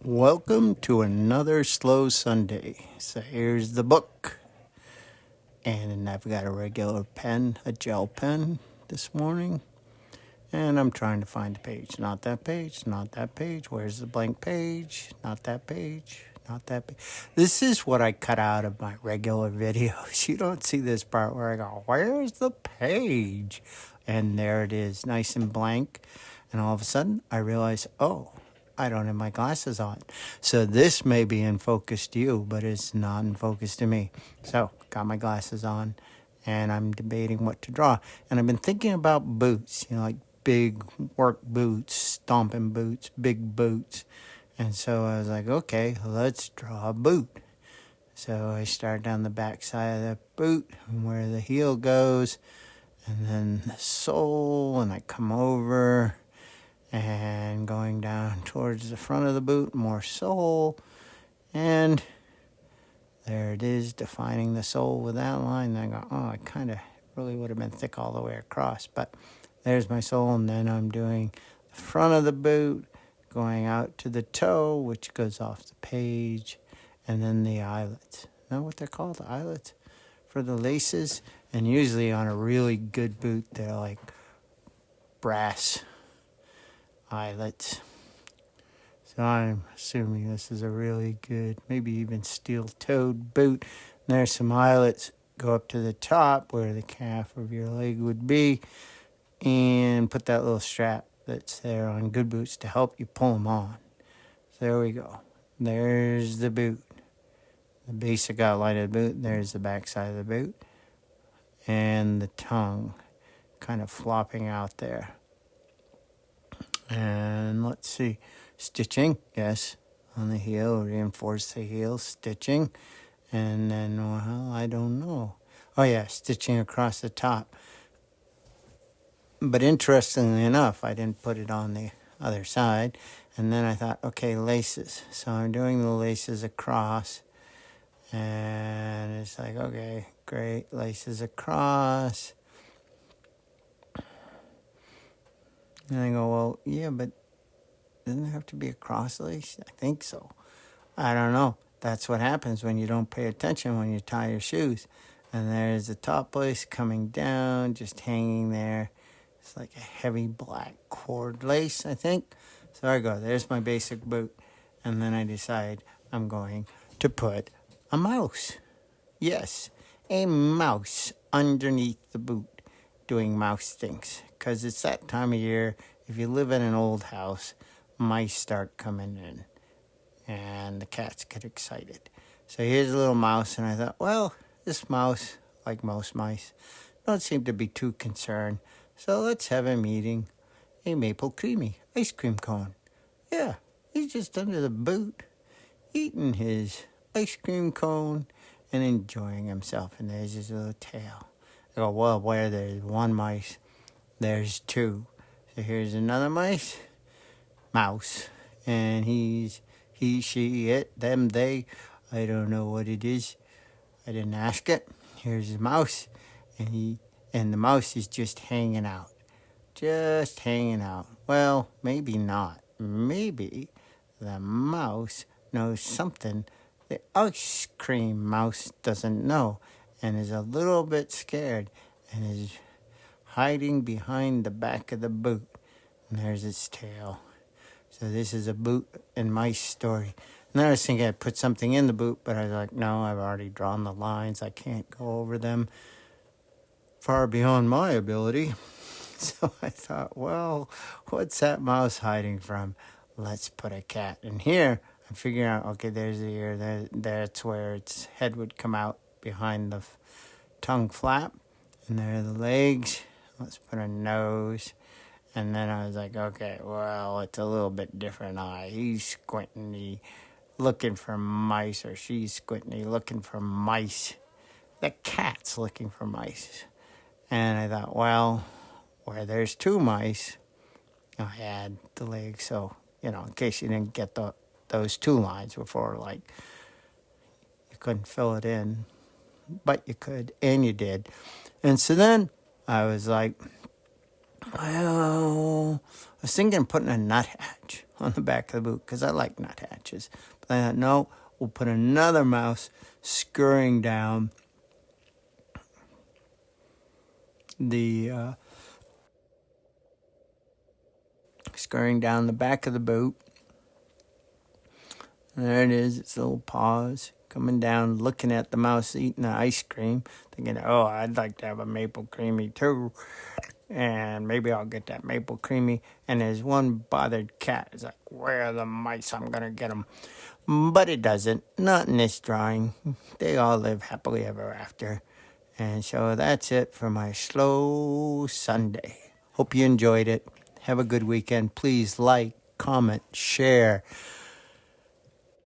Welcome to another slow Sunday. So here's the book. And I've got a regular pen, a gel pen this morning. And I'm trying to find the page. Not that page, not that page. Where's the blank page? Not that page, not that page. This is what I cut out of my regular videos. You don't see this part where I go, where's the page? And there it is, nice and blank. And all of a sudden, I realize, oh, I don't have my glasses on. So this may be in focus to you, but it's not in focus to me. So, got my glasses on, and I'm debating what to draw. And I've been thinking about boots, like big work boots, stomping boots, big boots. And so I was like, okay, let's draw a boot. So I start down the back side of the boot, where the heel goes, and then the sole, and I come over and going down towards the front of the boot, more sole, and there it is, defining the sole with that line. And I go, oh, I kind of really would have been thick all the way across, but there's my sole, and then I'm doing the front of the boot, going out to the toe, which goes off the page, and then the eyelets. Know what they're called, the eyelets? For the laces, and usually on a really good boot, they're like brass eyelets. So I'm assuming this is a really good, maybe even steel-toed boot. And there's some eyelets go up to the top where the calf of your leg would be, and put that little strap that's there on good boots to help you pull them on. So there we go. There's the boot. The basic outline of the boot. There's the back side of the boot. And the tongue kind of flopping out there. And let's see, stitching, yes, on the heel, reinforce the heel, stitching, and then, well, I don't know. Oh yeah, stitching across the top. But interestingly enough, I didn't put it on the other side, and then I thought, okay, laces. So I'm doing the laces across, and it's like, okay, great, laces across. And I go, well, yeah, but doesn't it have to be a cross lace? I think so. I don't know. That's what happens when you don't pay attention when you tie your shoes. And there's the top lace coming down, just hanging there. It's like a heavy black cord lace, I think. So I go, there's my basic boot. And then I decide I'm going to put a mouse. Yes, a mouse underneath the boot doing mouse things. Because it's that time of year, if you live in an old house, mice start coming in. And the cats get excited. So here's a little mouse, and I thought, well, this mouse, like most mice, don't seem to be too concerned. So let's have him eating a Maple Creemee ice cream cone. Yeah, he's just under the boot, eating his ice cream cone and enjoying himself. And there's his little tail. I go, well, where there's one mice, there's two. So here's another mouse, and he's he, she, it, them, they. I don't know what it is. I didn't ask it. Here's the mouse, and the mouse is just hanging out. Just hanging out. Well, maybe not. Maybe the mouse knows something the ice cream mouse doesn't know, and is a little bit scared, and is hiding behind the back of the boot. And there's its tail. So this is a boot and mice story. And then I was thinking I'd put something in the boot, but I was like, no, I've already drawn the lines. I can't go over them far beyond my ability. So I thought, well, what's that mouse hiding from? Let's put a cat in here. I'm figuring out, okay, there's the ear. That's where its head would come out behind the tongue flap. And there are the legs. Let's put a nose. And then I was like, okay, well, it's a little bit different eye. He's squinting, looking for mice, or she's squinting, looking for mice. The cat's looking for mice. And I thought, well, where there's two mice, I add the legs. So, in case you didn't get those two lines before, like, you couldn't fill it in, but you could, and you did. And so then I was like, Well, I was thinking of putting a nuthatch on the back of the boot because I like nuthatches. But I thought, no, we'll put another mouse scurrying down the back of the boot. And there it is, its little paws coming down, looking at the mouse eating the ice cream, thinking, oh, I'd like to have a Maple Creemee too. And maybe I'll get that Maple Creemee. And there's one bothered cat. It's like, where are the mice? I'm going to get them. But it doesn't. Not in this drawing. They all live happily ever after. And so that's it for my slow Sunday. Hope you enjoyed it. Have a good weekend. Please like, comment, share.